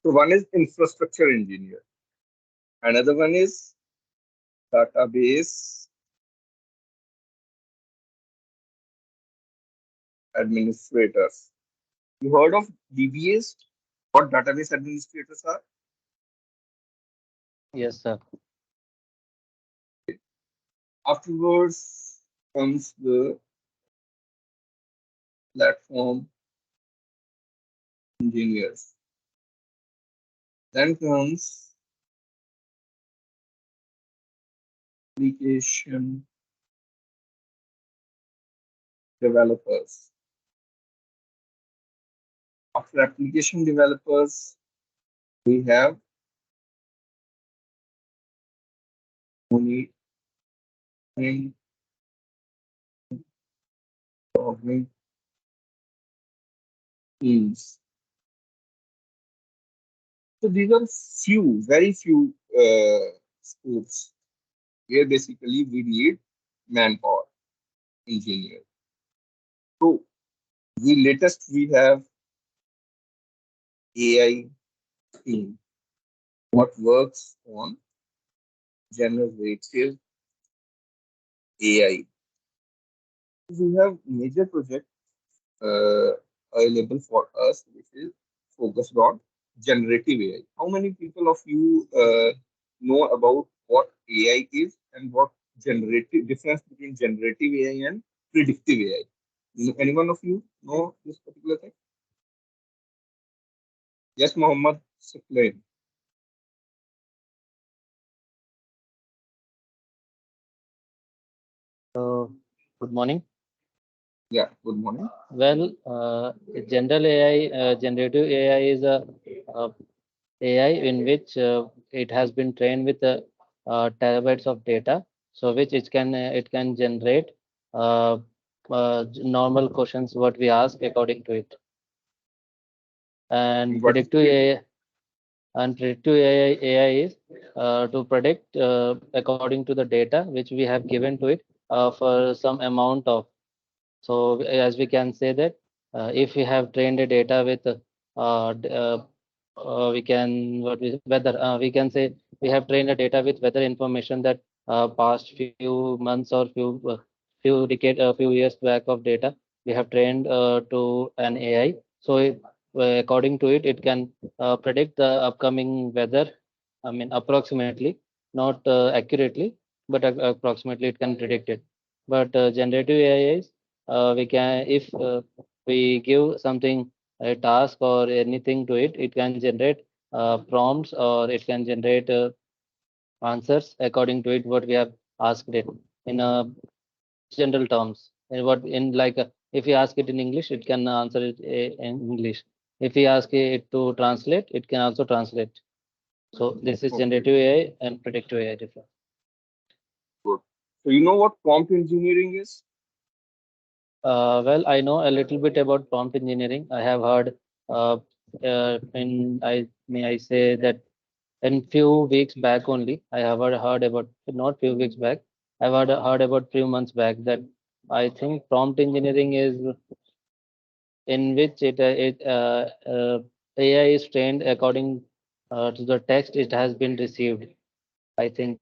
So one is infrastructure engineer, another one is database administrators. You heard of DBAs? What database administrators are? Yes, sir. Afterwards comes the platform engineers. Then comes application developers. After application developers, we have monitoring logging teams. So these are few, very few scopes where basically we need manpower engineer. So we have AI team what works on generative AI. We have major project uh, available for us, which is focused on generative AI. How many people of you know about what AI is and what generative difference between generative AI and predictive AI? Any one of you know this particular thing? Yes, Mohammed, explain. So, good morning. Yeah, good morning. Well, general AI, generative AI is a AI in which it has been trained with terabytes of data, so which it can generate uh, normal questions what we ask according to it. And What is predictive AI is to predict according to the data which we have given to it for some amount of. So as we can say that if we have trained a data with we can what we weather we can say we have trained a data with weather information that past few months or few years back of data we have trained to an AI. So according to it, it can predict the upcoming weather. I mean, approximately, not accurately, but approximately it can predict it. But generative AI is we can if we give something a task or anything to it, it can generate prompts or it can generate answers according to it what we have asked it in general terms. And what in like if you ask it in English, it can answer it in English. If you ask it to translate, it can also translate. So this is okay? generative AI and predictive AI different. Good. So you know what prompt engineering is? Well, I know a little bit about prompt engineering. I have heard I may I say that in few weeks back only, I have heard about not few weeks back. I've heard about few months back that I think prompt engineering is in which AI is trained according to the text it has been received. I think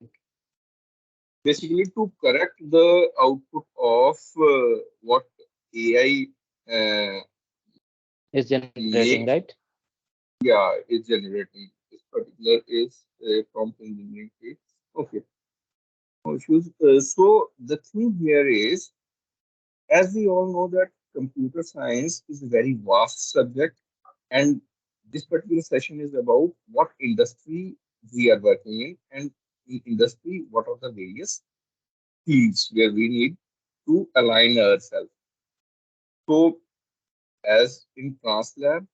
Basically to correct the output of what AI is generating, right? makes. Yeah, is generating. This particular is prompt engineering case. Okay, no issues. So the thing here is, as we all know that computer science is a very vast subject, and this particular session is about what industry we are working in, and in industry, what are the various fields where we need to align ourselves. So, as in TransLab,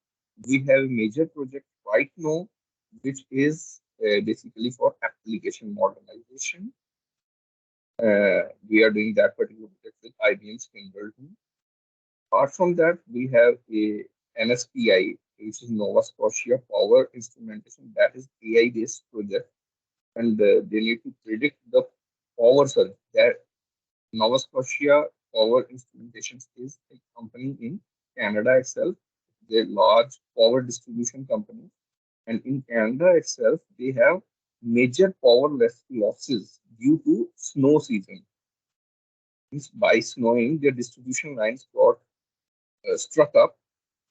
we have a major project right now, which is basically for application modernization. We are doing that particular project with IBM Spindleton. Apart from that, we have a NSPI, which is Nova Scotia Power Instrumentation. That is AI-based project, and they need to predict the power surge. That Nova Scotia Power Instrumentation is a company in Canada itself, a large power distribution company. And in Canada itself, they have major losses due to snow season. Means by snowing, their distribution lines got struck up,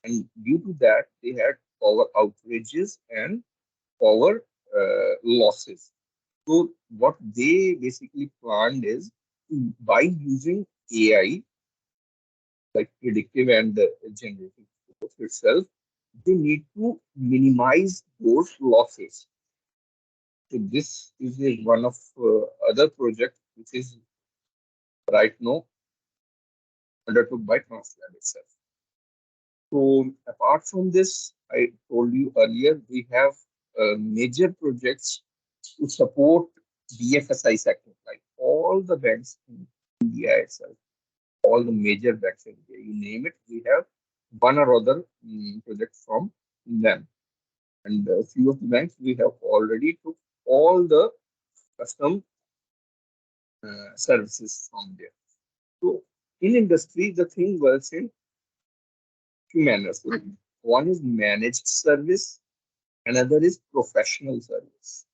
and due to that, they had power outages and power losses. So what they basically planned is by using AI, like predictive and generative force itself, they need to minimize those losses. So this is one of other project which is right now undertook by Translab itself. So apart from this, I told you earlier, we have major projects to support BFSI sector, like all the banks in India itself, all the major banks in India, you name it, we have one or other project from them. And a few of the banks we have already took all the custom services from there. So in industry, the thing works in two manners. One is managed service, another is professional service.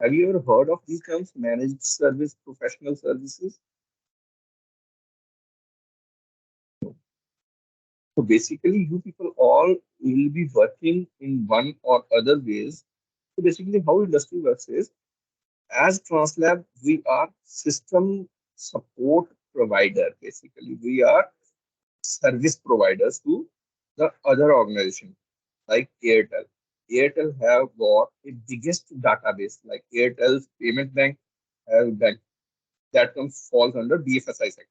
Have you ever heard of these terms, managed service, professional services? So basically, you people all will be working in one or other ways. So basically, how industry works is, as Translab, we are system support provider. Basically, we are service providers to the other organization like Airtel. Airtel have got a biggest database, like Airtel's payment bank has bank that comes falls under BFSI sector.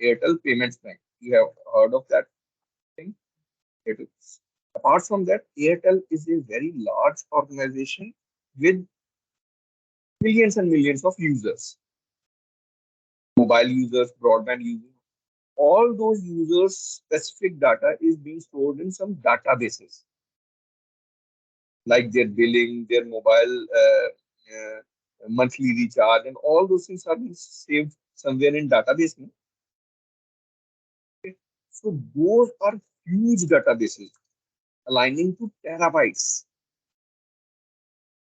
Airtel Payments Bank. You have heard of that thing? Airtel. Apart from that, Airtel is a very large organization with millions and millions of users, mobile users, broadband users. All those users' specific data is being stored in some databases, like their billing, their mobile monthly recharge, and all those things are being saved somewhere in database. No? So those are huge databases aligning to terabytes.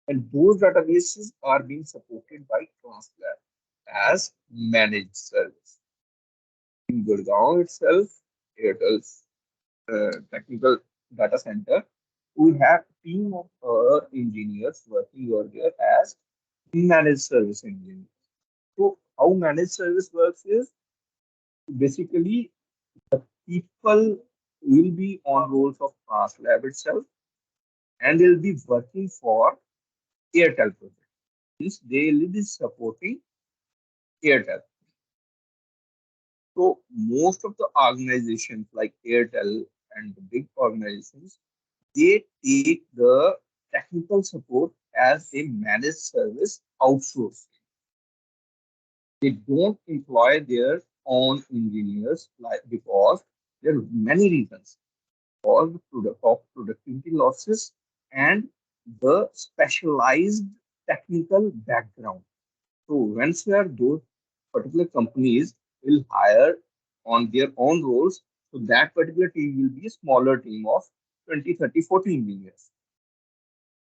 And those databases are being supported by Translab as managed service. In Gurgaon itself, Airtel's technical data center, we have a team of engineers working over there as managed service engineers. So how managed service works is basically people will be on roles of Translab itself and they'll be working for Airtel project. Means they will be supporting Airtel. So most of the organizations like Airtel and the big organizations, they take the technical support as a managed service outsourced. They don't employ their own engineers like because there are many reasons. All the productivity losses and the specialized technical background. So once where those particular companies will hire on their own roles, so that particular team will be a smaller team of 20, 30, 40 engineers.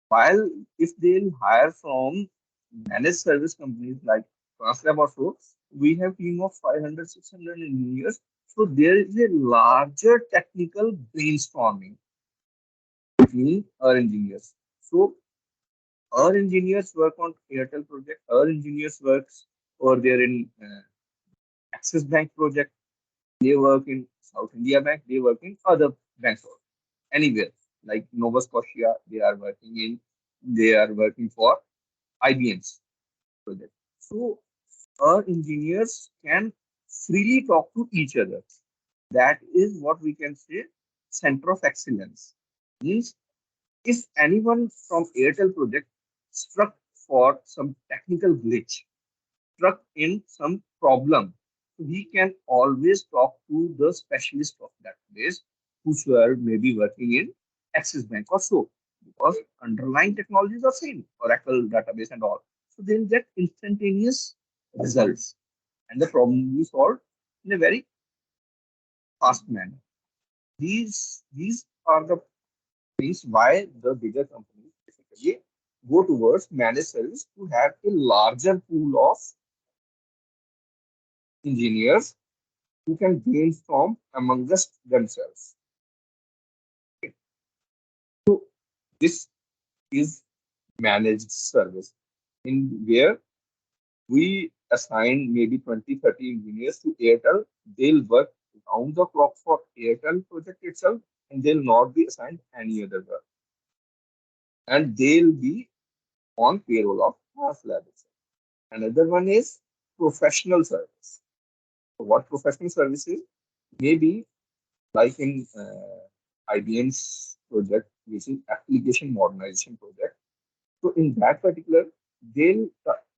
While if they'll hire from managed service companies like Translab or so, we have team of 500, 600 engineers. So there is a larger technical brainstorming between our engineers. So our engineers work on Airtel project. Our engineers works over there in Axis Bank project. They work in South India Bank. They work in other banks also. Anywhere like Nova Scotia, they are working in. They are working for IBM's project. So our engineers can freely talk to each other. That is what we can say center of excellence. Means if anyone from Airtel project struck for some technical glitch, struck in some problem, he can always talk to the specialist of that place, whosoever may be working in Axis Bank or so, because underlying technologies are same, Oracle database and all. So they'll get instantaneous results, and the problem will be solved in a very fast manner. These are the things why the bigger companies basically go towards managed service to have a larger pool of engineers who can gain from amongst themselves. So this is managed service in where we assign maybe 20, 30 engineers to Airtel. They'll work round the clock for Airtel project itself, and they'll not be assigned any other work. And they'll be on payroll of Half Lab itself. Another one is professional service. So what professional service is? Maybe like in IBM's project, which is application modernization project. So in that particular, they'll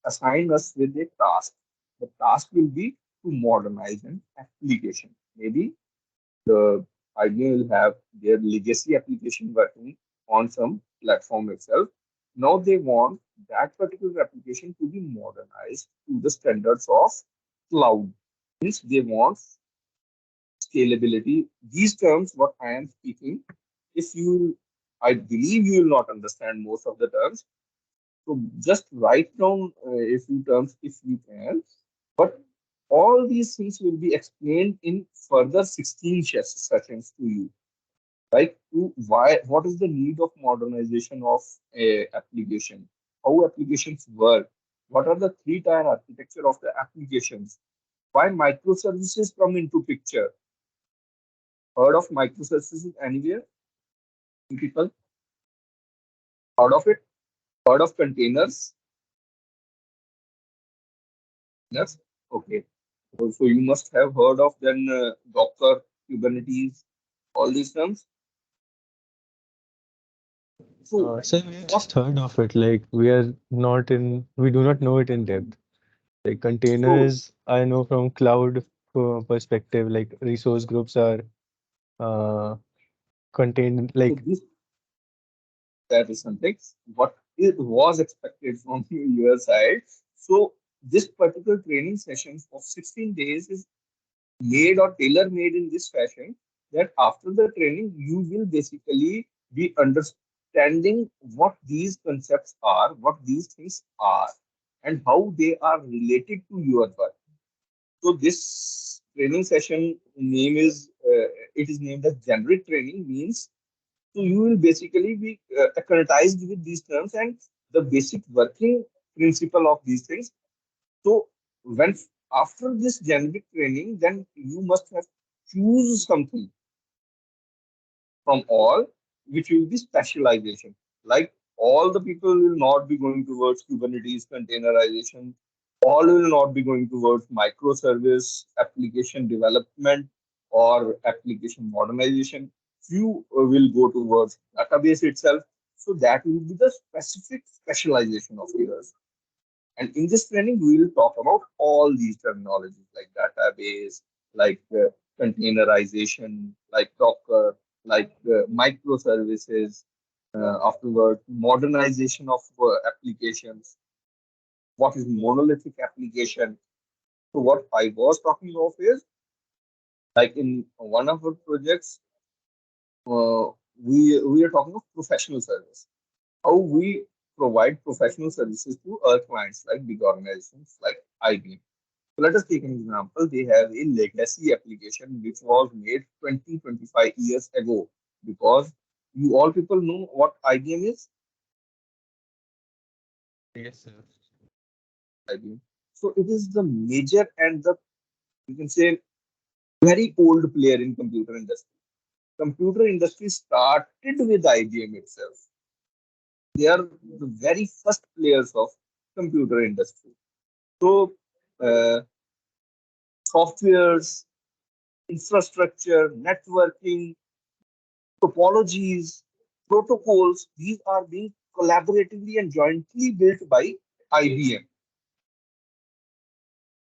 assign us with a task. The task will be to modernize an application. Maybe the IBM will have their legacy application working on some platform itself. Now they want that particular application to be modernized to the standards of cloud. Means they want scalability. These terms, what I am speaking, if you, I believe you will not understand most of the terms. So just write down a few terms if you can. But all these things will be explained in further 16 sessions to you. Like to why, what is the need of modernization of a application? How applications work? What are the three-tier architecture of the applications? Why microservices come into picture? Heard of microservices anywhere? People heard of it? Heard of containers? Yes. Okay. So you must have heard of then Docker, Kubernetes, all these terms. So So we have what? just heard of it. Like we do not know it in depth. Like So, containers, I know from cloud perspective, like resource groups are uh, contained. so Like this that is something what it was expected from your side. So this particular training session of 16 days is made or tailor made in this fashion that after the training you will basically be understanding what these concepts are, what these things are, and how they are related to your work. So this training session name is it is named as generic training. Means so you will basically be acquainted with these terms and the basic working principle of these things. So when after this generic training, then you must have choose something from all, which will be specialization. Like all the people will not be going towards Kubernetes containerization. All will not be going towards microservice application development or application modernization. Few will go towards database itself. So that will be the specific specialization of yours. And in this training, we will talk about all these terminologies like database, like containerization, like Docker, like microservices, afterward, modernization of applications, what is monolithic application. So what I was talking of is like in one of our projects, uh, we are talking of professional service. How we provide professional services to our clients like big organizations like IBM. So let us take an example. They have a legacy application which was made 20, 25 years ago because you all people know what IBM is. yes, sir. IBM. So it is the major and the you can say very old player in computer industry. Computer industry started with IBM itself. They are the very first players of computer industry. So uh, softwares, infrastructure, networking, topologies, protocols, these are being collaboratively and jointly built by IBM,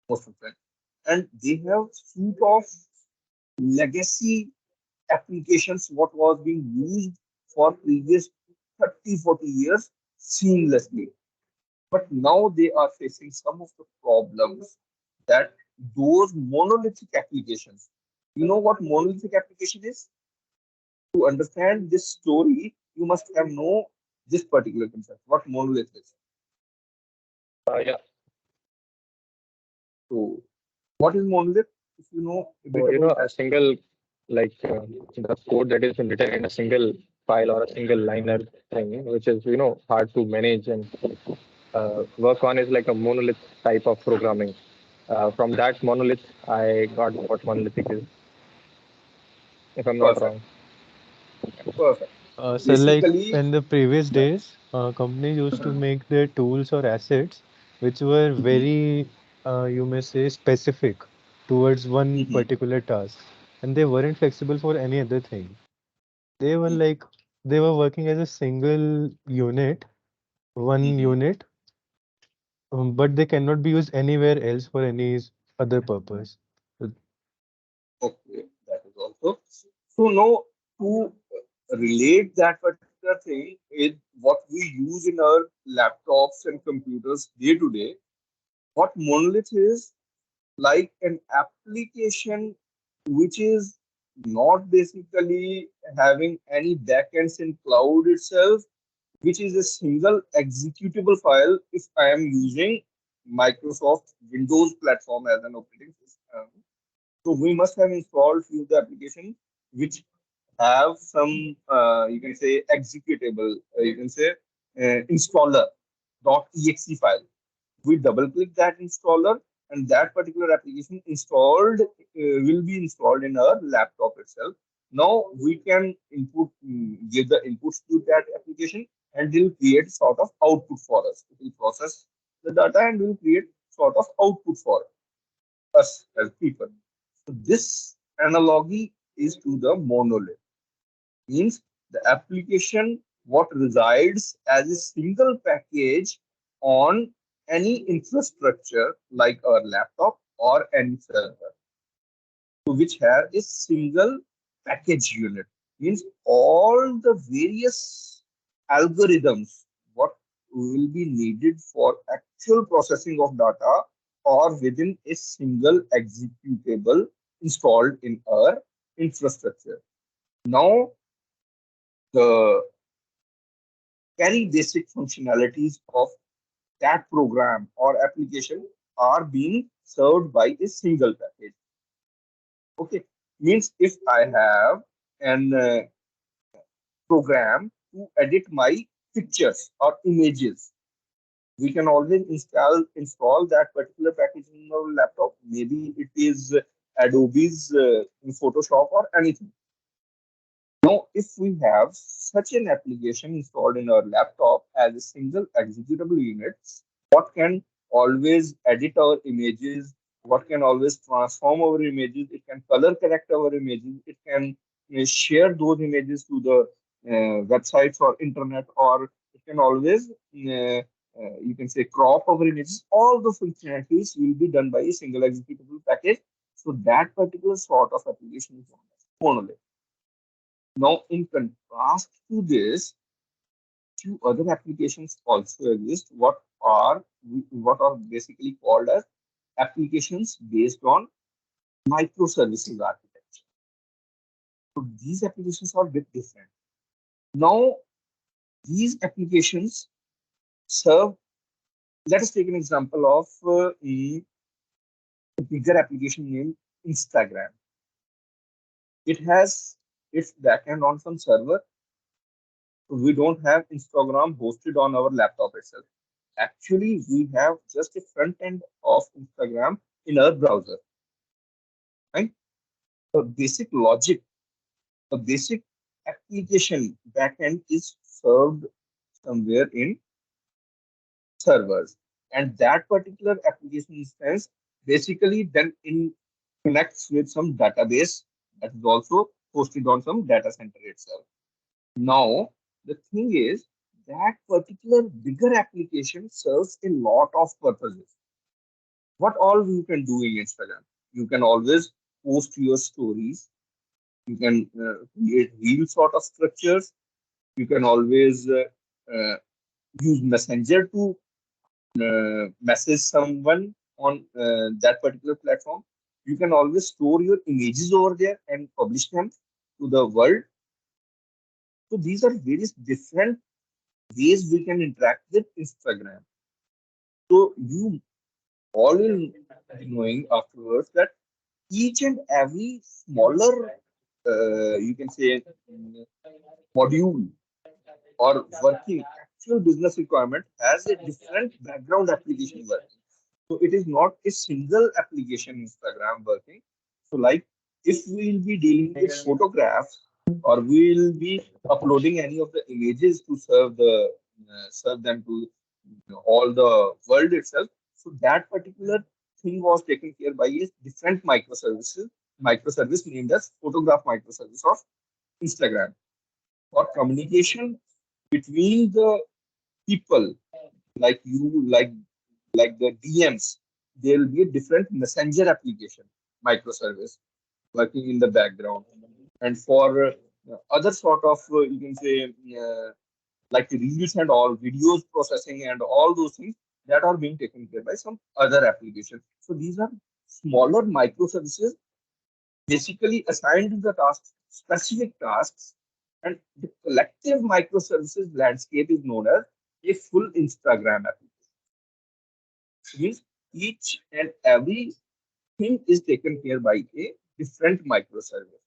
most of them. And they have suite of legacy applications, what was being used for previous 30, 40 years seamlessly. But now they are facing some of the problems that those monolithic applications, you know what monolithic application is? To understand this story, you must have know this particular concept, what monolith is. Yeah. So, what is monolith? If you know a bit So, about a that. single, like the code that is written in a single file or a single liner thing, which is, hard to manage and work on, is like a monolith type of programming. From that monolith, I got what monolithic is, if I'm not Perfect, wrong. perfect. So like Basically, in the previous yeah. days, companies used to Mhm, make their tools or assets which were mhm, very, you may say, specific towards one mhm, particular task, and they weren't flexible for any other thing. They were mhm, like they were working as a single unit, one mhm. unit, but they cannot be used anywhere else for any other purpose. Okay, that is also. So now to relate that particular thing is what we use in our laptops and computers day to day. What monolith is like an application which is not basically having any backends in cloud itself, which is a single executable file if I am using Microsoft Windows platform as an operating system. So we must have installed few of the applications which have some, you can say, executable, you can say, installer .exe file. We double click that installer, and that particular application installed will be installed in our laptop itself. Now we can give the inputs to that application, and it will create sort of output for us. It will process the data and will create sort of output for us as people. So this analogy is to the monolith. Means the application what resides as a single package on any infrastructure like our laptop or any server, so which have a single package unit. Means all the various algorithms what will be needed for actual processing of data or within a single executable installed in our infrastructure. Now the carry basic functionalities of that program or application are being served by a single package. Okay, means if I have an program to edit my pictures or images, we can always install that particular package in our laptop. Maybe it is Adobe's Photoshop or anything. Now, if we have such an application installed in our laptop as a single executable unit, what can always edit our images, what can always transform our images, it can color correct our images, it can share those images to the websites or internet, or it can always, you can say, crop our images. All the functionalities will be done by a single executable package. So that particular sort of application is monolith. Now, in contrast to this, few other applications also exist. What are basically called as applications based on microservices architecture. So these applications are a bit different. Now, these applications serve. Let us take an example of a bigger application named Instagram. It has its backend on some server. We don't have Instagram hosted on our laptop itself. Actually, we have just a front end of Instagram in our browser. Right? The basic logic, the basic application backend is served somewhere in servers, and that particular application instance basically then in connects with some database that is also hosted on some data center itself. Now, the thing is that particular bigger application serves a lot of purposes. What all you can do in Instagram? You can always post your stories. You can create reel sort of structures. You can always use Messenger to message someone on that particular platform. You can always store your images over there and publish them to the world. So these are various different ways we can interact with Instagram. So you all will be knowing afterwards that each and every smaller, you can say, module or working actual business requirement has a different background application working. So it is not a single application Instagram working. So like if we will be dealing with photographs or we will be uploading any of the images to serve them to all the world itself. So that particular thing was taken care by a different microservice named as photograph microservice of Instagram for communication between the people like you, like the DMs. There will be a different messenger application microservice working in the background, and for other sort of you can say like reels and all videos processing and all those things that are being taken care by some other application. So these are smaller microservices basically assigned to the tasks, specific tasks, and the collective microservices landscape is known as a full Instagram application. Means each and every thing is taken care by a different microservice.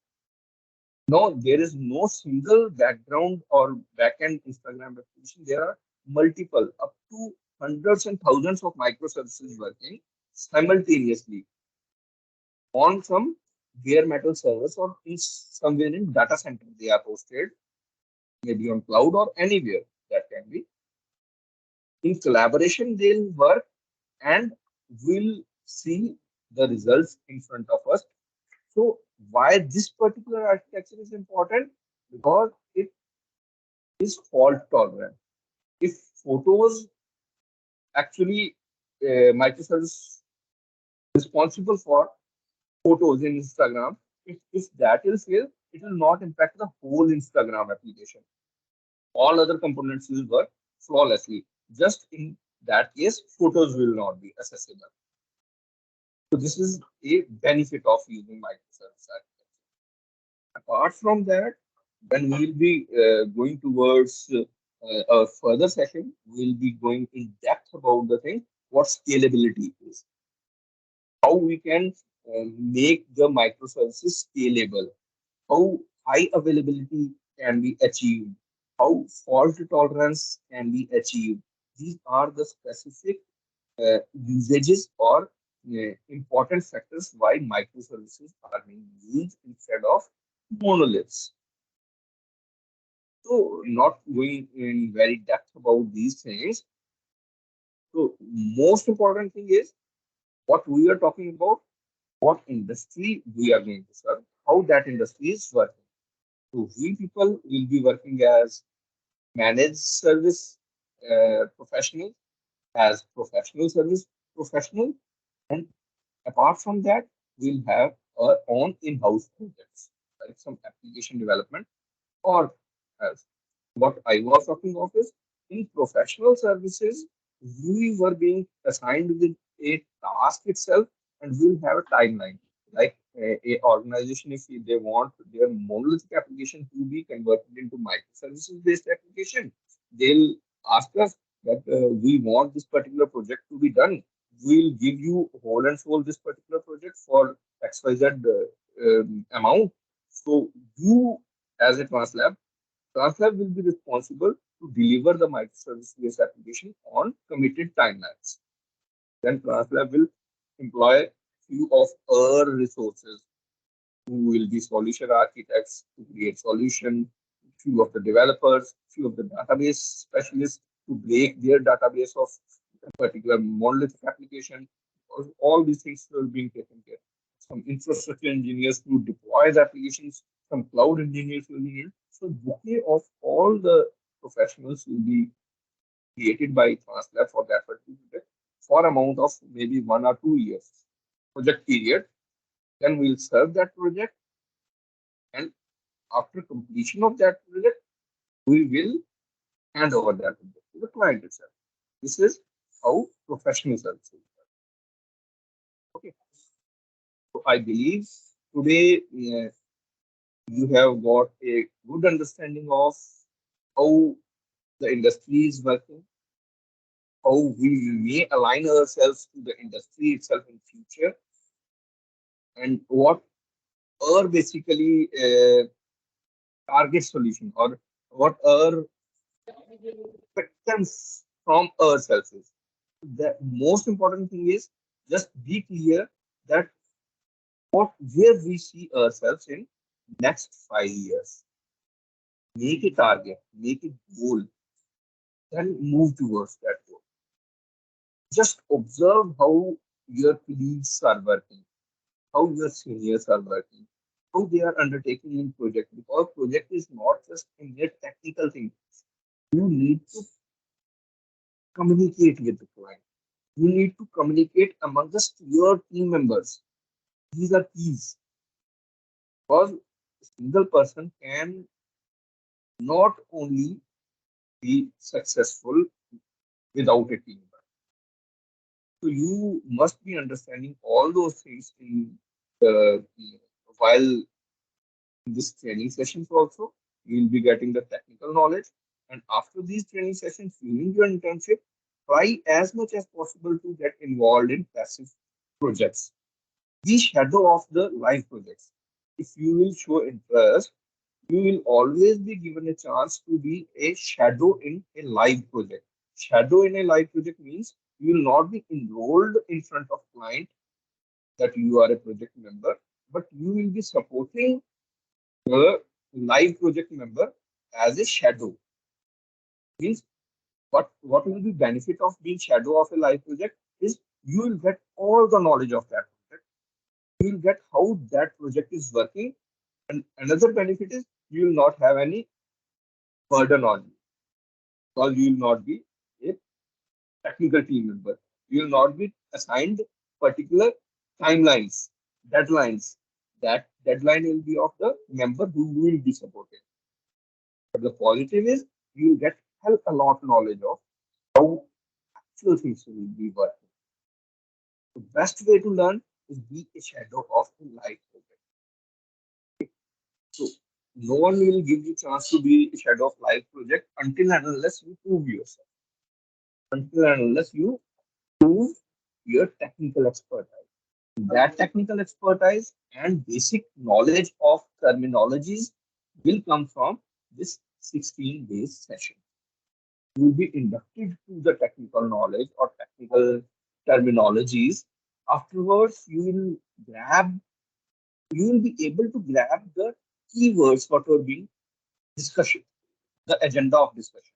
No, there is no single background or backend Instagram application. There are multiple, up to hundreds and thousands of microservices working simultaneously on some bare metal servers or in somewhere in data center. They are hosted maybe on cloud or anywhere that can be. In collaboration, they'll work and we'll see the results in front of us. So why this particular architecture is important? Because it is fault tolerant. If photos actually microservice responsible for photos in Instagram, if that will fail, it will not impact the whole Instagram application. All other components will work flawlessly. Just in that case, photos will not be accessible. So this is a benefit of using microservice architecture. Apart from that, when we will be going towards a further session, we'll be going in depth about the thing, what scalability is, how we can make the microservices scalable, how high availability can be achieved, how fault tolerance can be achieved. These are the specific usages or important factors why microservices are being used instead of monoliths. So, not going in very depth about these things. So, most important thing is what we are talking about, what industry we are going to serve, how that industry is working. So, we people will be working as managed service professionals, as professional service professional, and apart from that, we'll have our own in-house projects, like some application development or as what I was talking of is in professional services, we were being assigned with a task itself and we'll have a timeline. Like a organization, if they want their monolithic application to be converted into microservices based application, they'll ask us that we want this particular project to be done. We'll give you whole and soul this particular project for XYZ amount. So you as a TransLab TransLab will be responsible to deliver the microservice-based application on committed timelines. Then TransLab will employ few of our resources who will be solution architects to create solution, few of the developers, few of the database specialists to break their database of a particular monolithic application. All these things will be taken care. Some infrastructure engineers to deploy the applications, some cloud engineers will be needed. So bouquet of all the professionals will be created by TransLab for that particular project for amount of maybe 1 or 2 years project period. Then we'll serve that project, and after completion of that project, we will hand over that project to the client itself. This is how professional services work. Okay. So I believe today you have got a good understanding of how the industry is working, how we may align ourselves to the industry itself in future, and what are basically target solution or what are expectations from ourselves is. The most important thing is just be clear that what where we see ourselves in next 5 years. Make a target, make a goal, then move towards that goal. Just observe how your colleagues are working, how your seniors are working, how they are undertaking in project, because project is not just a mere technical thing. You need to communicate with the client. You need to communicate amongst your team members. These are keys, because a single person can not only be successful without a team. So you must be understanding all those things in while in this training sessions also. You will be getting the technical knowledge. And after these training sessions, during your internship, try as much as possible to get involved in passive projects. Be shadow of the live projects. If you will show interest, you will always be given a chance to be a shadow in a live project. Shadow in a live project means you will not be enrolled in front of client that you are a project member, but you will be supporting the live project member as a shadow. Means what will be benefit of being shadow of a live project is you will get all the knowledge of that project. You will get how that project is working, and another benefit is you will not have any burden on you, because you will not be a technical team member. You will not be assigned particular timelines, deadlines. That deadline will be of the member who will be supported. But the positive is you will get hell a lot knowledge of how actual things will be working. The best way to learn is be a shadow of the life project. So no one will give you chance to be a shadow of life project until and unless you prove yourself. Until and unless you prove your technical expertise. That technical expertise and basic knowledge of terminologies will come from this 16 days session. You will be inducted to the technical knowledge or technical terminologies. Afterwards, you will be able to grab the keywords what are being discussion, the agenda of discussion.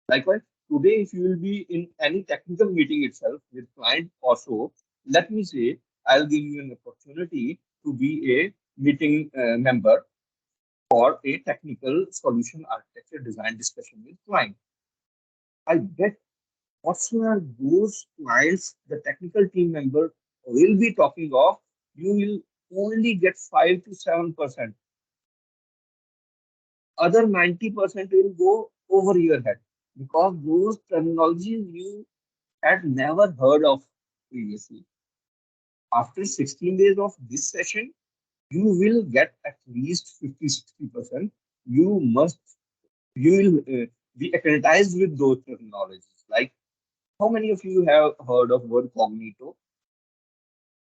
Likewise, today, if you will be in any technical meeting itself with client or so, let me say, I'll give you an opportunity to be a meeting member for a technical solution architecture design discussion with client. I bet whatsoever those clients, the technical team member will be talking of, you will only get 5 to 7%. Other 90% will go over your head, because those terminologies you had never heard of previously. After 16 days of this session, you will get at least 50-60%. You will be acclimatized with those terminologies. Like, how many of you have heard of word cognito?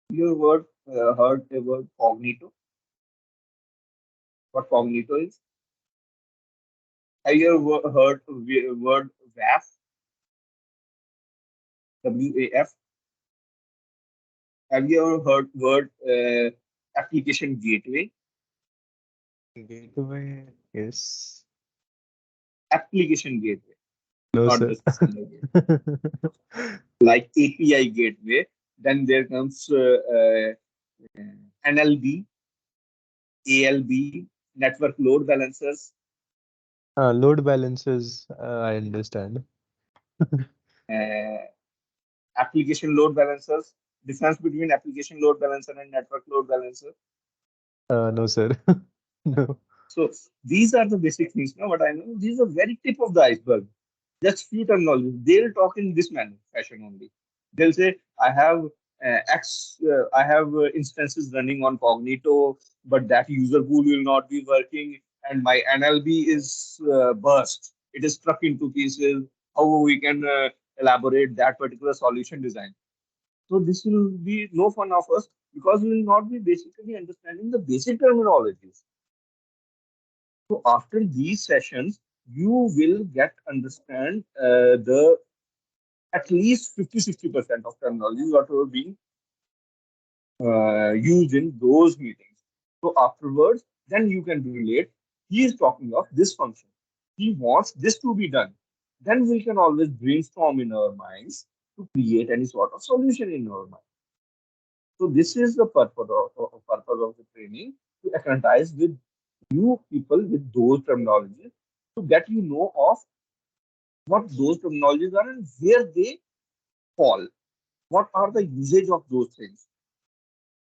Your word heard the word cognito? What cognito is? Have you ever heard the word WAF? WAF? Have you ever heard word application gateway? Gateway, yes. Application gateway, No, not sir. just a single gateway. Like API gateway. Then there comes NLB, ALB, network load balancers, Load balancers, I understand. uh, application load balancers. Difference between application load balancer and network load balancer. No, sir. No. So these are the basic things. Now, what I know, these are very tip of the iceberg. Just few terminology. They'll talk in this manner, fashion only. They'll say, I have I have instances running on Cognito, but that user pool will not be working, and my NLB is burst. it is struck into pieces, how we can elaborate that particular solution design. So this will be no fun of us because we will not be basically understanding the basic terminologies. So after these sessions, you will get understand the at least 50-60% of terminology that are being used in those meetings. So afterwards, then you can relate. He is talking of this function. He wants this to be done. Then we can always brainstorm in our minds to create any sort of solution in our mind. So this is the purpose of the training, to acquaintise with you people with those terminologies, to get you know of what those terminologies are and where they fall. What are the usage of those things?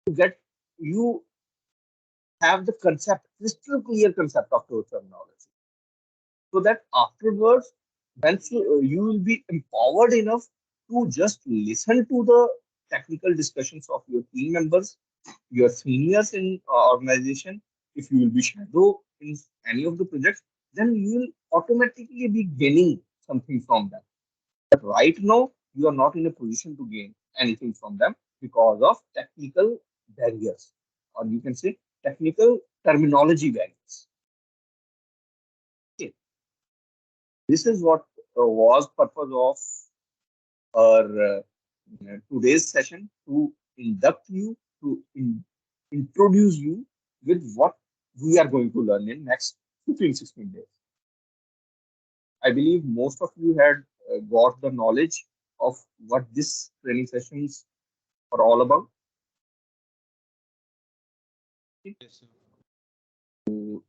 To get you have the concept, crystal clear concept of those terminology. So that afterwards, once you will be empowered enough to just listen to the technical discussions of your team members, your seniors in organization. If you will be shadow in any of the projects, then you will automatically be gaining something from them. But right now, you are not in a position to gain anything from them because of technical barriers, or you can say technical terminology barriers. Okay. This is what was purpose of our today's session, to induct you, to introduce you with what we are going to learn in next 15-16 days. I believe most of you had got the knowledge of what this training sessions are all about. Yes, sir.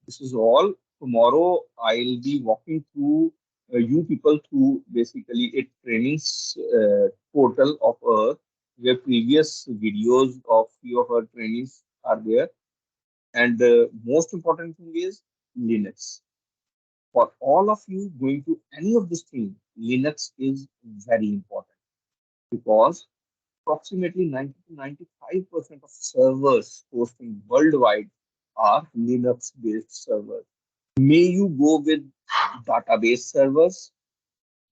This is all. Tomorrow I'll be walking through you people through basically a trainings portal of Earth, where previous videos of few of our trainings are there. And the most important thing is Linux. For all of you going to any of the stream, Linux is very important, because approximately 90 to 95% of servers hosting worldwide are Linux based servers. May you go with database servers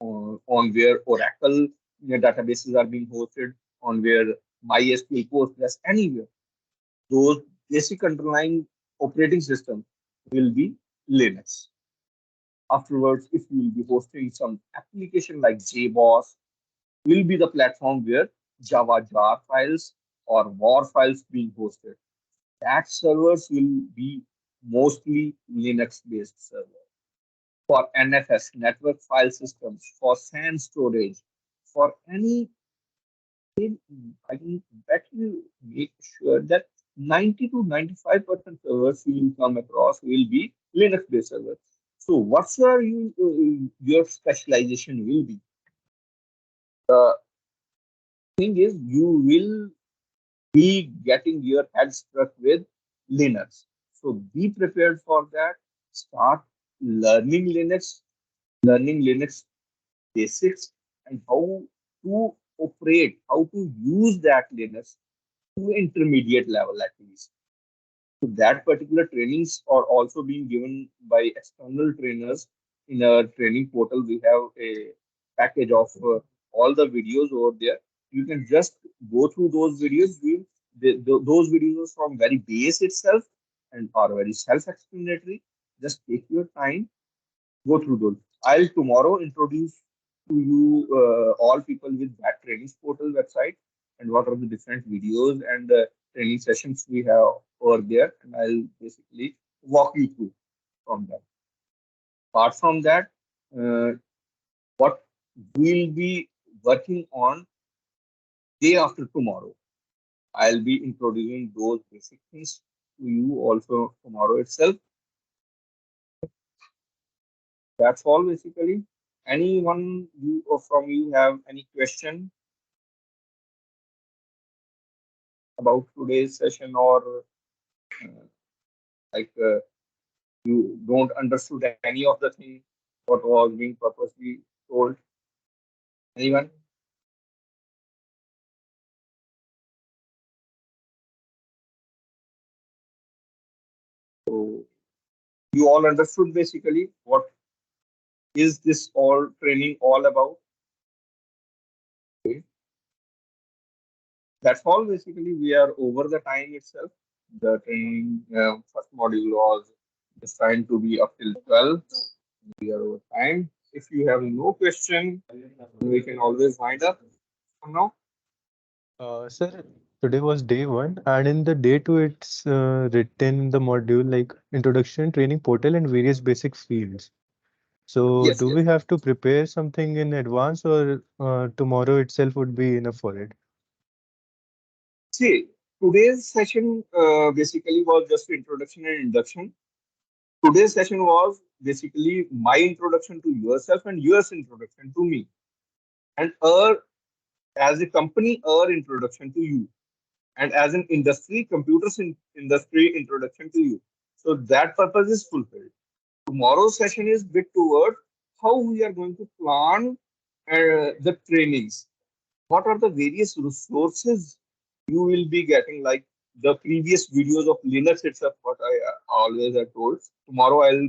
on where Oracle databases are being hosted, on where MySQL, Postgres, anywhere. Those basic underlying operating systems will be Linux. Afterwards, if you will be hosting some application like JBoss, will be the platform where Java jar files or WAR files being hosted. That servers will be mostly Linux based servers. For NFS, network file systems, for SAN storage, for any, I can bet you make sure that 90 to 95% servers you will come across will be Linux based servers. So what's your specialization will be? The thing is, you will be getting your head struck with Linux. So be prepared for that. Start learning Linux basics, and how to operate, how to use that Linux to intermediate level at least. So that particular trainings are also being given by external trainers in our training portal. We have a package of all the videos over there. You can just go through those videos. Those videos are from very base itself and are very self-explanatory. Just take your time, go through those. I'll tomorrow introduce to you all people with that trainings portal website, and what are the different videos and training sessions we have over there, and I'll basically walk you through from that. Apart from that, uh, what we'll be working on day after tomorrow, I'll be introducing those basic things to you also tomorrow itself. That's all basically. Anyone you or from you have any question about today's session, or uh, like you don't understood any of the thing what was being purposely told? Anyone? So you all understood basically what is this all training all about? Okay. That's all basically. We are over the time itself. The training first module was designed to be up till 12. We are over time. If you have no question, we can always wind up from now. Sir, today was day one, and in the day two, it's written the module like introduction, training portal, and various basic fields. So, Yes, do yes. we have to prepare something in advance, or tomorrow itself would be enough for it? See, today's session basically was just introduction and induction. Today's session was basically my introduction to yourself and yours introduction to me, and as a company, our introduction to you, and as an industry, industry introduction to you. So that purpose is fulfilled. Tomorrow's session is bit toward how we are going to plan the trainings. What are the various resources you will be getting, like the previous videos of Linux itself, what I always have told. Tomorrow I'll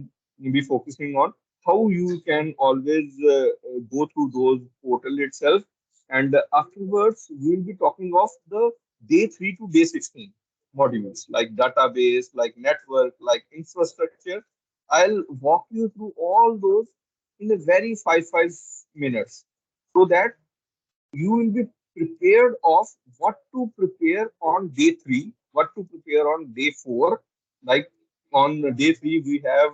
be focusing on how you can always go through those portal itself. And afterwards, we will be talking of the day 3 to day 16 modules, like database, like network, like infrastructure. I'll walk you through all those in a very 5 minutes so that you will be prepared of what to prepare on day 3, what to prepare on day 4. Like on day 3, we have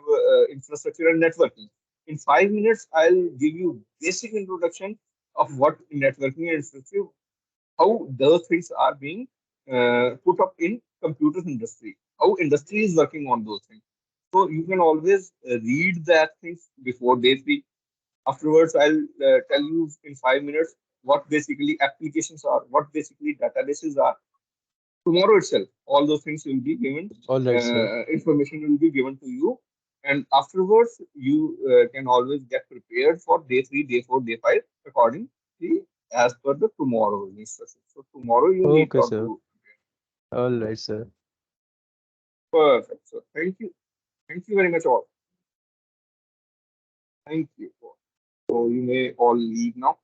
infrastructure and networking. In 5 minutes, I'll give you basic introduction of what networking and infrastructure, how those things are being put up in computer industry, how industry is working on those things. So you can always read that things before day 3. Afterwards, I'll tell you in 5 minutes what basically applications are, what basically databases are. Tomorrow itself, all those things will be given, All right, sir. information will be given to you. And afterwards, you can always get prepared for day 3, day 4, day 5, accordingly, as per the tomorrow's instructions. So tomorrow you need Okay, not sir. to. All right, sir. Perfect. So thank you. Thank you very much all. Thank you. So you may all leave now.